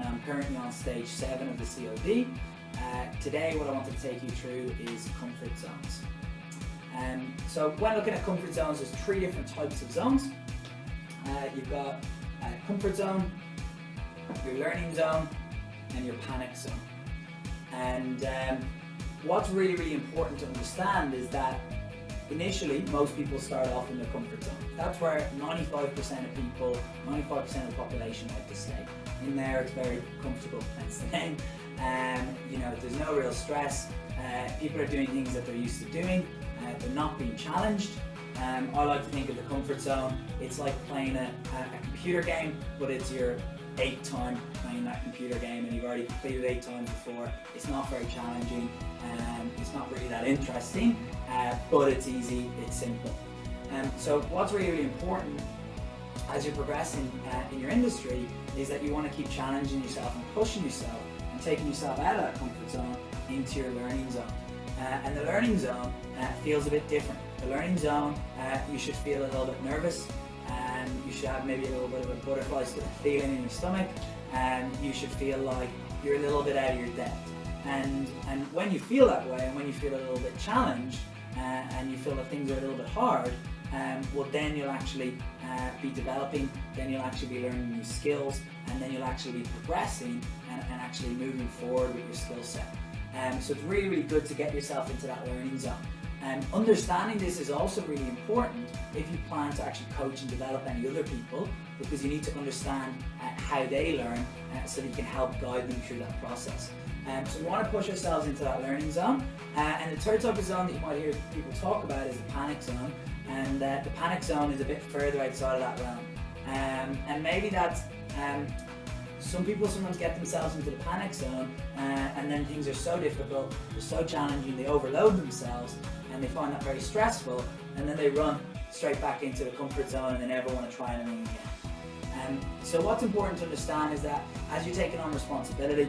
and I'm currently on stage 7 of the COD. Today what I want to take you through is comfort zones. So when looking at comfort zones, there's 3 different types of zones. You've got comfort zone, your learning zone, and your panic zone. And what's really important to understand is that initially most people start off in their comfort zone. That's where 95% of people, 95% of the population like to stay. In there it's very comfortable and staying. You know, there's no real stress. People are doing things that they're used to doing. They're not being challenged. I like to think of the comfort zone, it's like playing a computer game, but it's your 8th time playing that computer game and you've already completed 8 times before. It's not very challenging, it's not really that interesting, but it's easy, it's simple. So what's really important as you're progressing in your industry is that you want to keep challenging yourself and pushing yourself and taking yourself out of that comfort zone into your learning zone. And the learning zone feels a bit different. The learning zone, you should feel a little bit nervous, and you should have maybe a little bit of a butterfly feeling in your stomach, and you should feel like you're a little bit out of your depth. And when you feel that way, and when you feel a little bit challenged, and you feel that things are a little bit hard, well then you'll actually be developing, then you'll actually be learning new skills, and then you'll actually be progressing and actually moving forward with your skill set. So it's really good to get yourself into that learning zone. Understanding this is also really important if you plan to actually coach and develop any other people, because you need to understand how they learn so that you can help guide them through that process. So we want to push ourselves into that learning zone. And the third type of zone that you might hear people talk about is the panic zone. And the panic zone is a bit further outside of that realm. And maybe that's some people sometimes get themselves into the panic zone and then things are so difficult, they're so challenging, they overload themselves and they find that very stressful, and then they run straight back into the comfort zone and they never want to try anything again. So what's important to understand is that as you're taking on responsibility,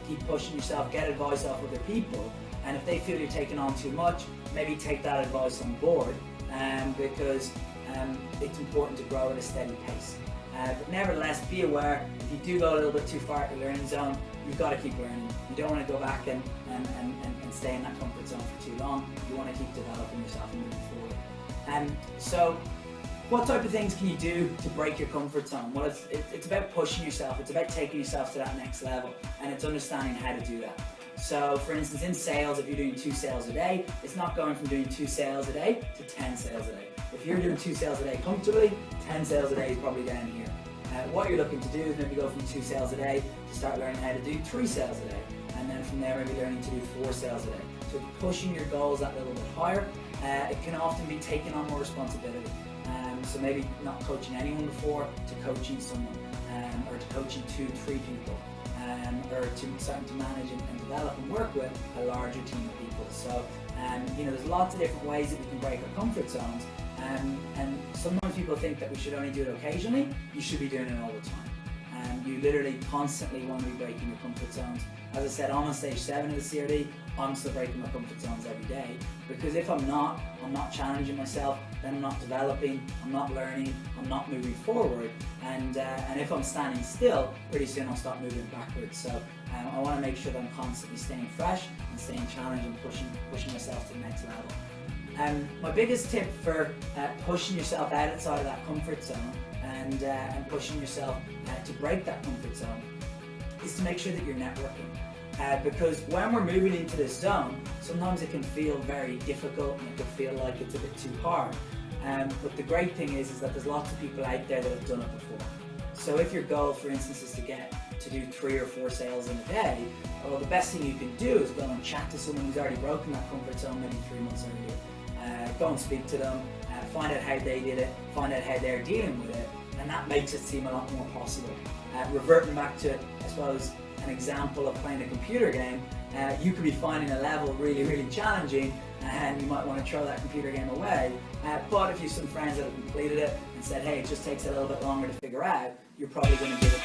keep pushing yourself, get advice off other people, and if they feel you're taking on too much, maybe take that advice on board, because it's important to grow at a steady pace. But nevertheless, be aware, if you do go a little bit too far at your learning zone, you've got to keep learning. You don't want to go back and stay in that comfort zone for too long. You want to keep developing yourself and moving forward. So what type of things can you do to break your comfort zone? Well, it's about pushing yourself, it's about taking yourself to that next level, and it's understanding how to do that. So for instance, in sales, if you're doing 2 sales a day, it's not going from doing 2 sales a day to 10 sales a day. If you're doing 2 sales a day comfortably, 10 sales a day is probably down here. What you're looking to do is maybe go from 2 sales a day to start learning how to do 3 sales a day, and then from there maybe learning to do 4 sales a day. So pushing your goals that little bit higher. It can often be taking on more responsibility. So maybe not coaching anyone before to coaching someone, or to coaching 2, 3 people, or to starting to manage and develop and work with a larger team of people. So you know, there's lots of different ways that we can break our comfort zones. And sometimes people think that we should only do it occasionally. You should be doing it all the time. You literally constantly want to be breaking your comfort zones. As I said, I'm on stage 7 of the COD, I'm still breaking my comfort zones every day, because if I'm not challenging myself, then I'm not developing, I'm not learning, I'm not moving forward, and if I'm standing still, pretty soon I'll start moving backwards. So I want to make sure that I'm constantly staying fresh and staying challenged and pushing myself to the next level. My biggest tip for pushing yourself outside of that comfort zone and pushing yourself to break that comfort zone is to make sure that you're networking. Because when we're moving into this zone, sometimes it can feel very difficult and it can feel like it's a bit too hard. But the great thing is that there's lots of people out there that have done it before. So if your goal, for instance, is to do 3 or 4 sales in a day, well, the best thing you can do is go and chat to someone who's already broken that comfort zone maybe 3 months earlier. Go and speak to them, find out how they did it, find out how they're dealing with it, and that makes it seem a lot more possible. Reverting back to, I suppose, an example of playing a computer game, you could be finding a level really challenging, and you might want to throw that computer game away. But if you have some friends that have completed it and said, hey, it just takes a little bit longer to figure out, you're probably going to give it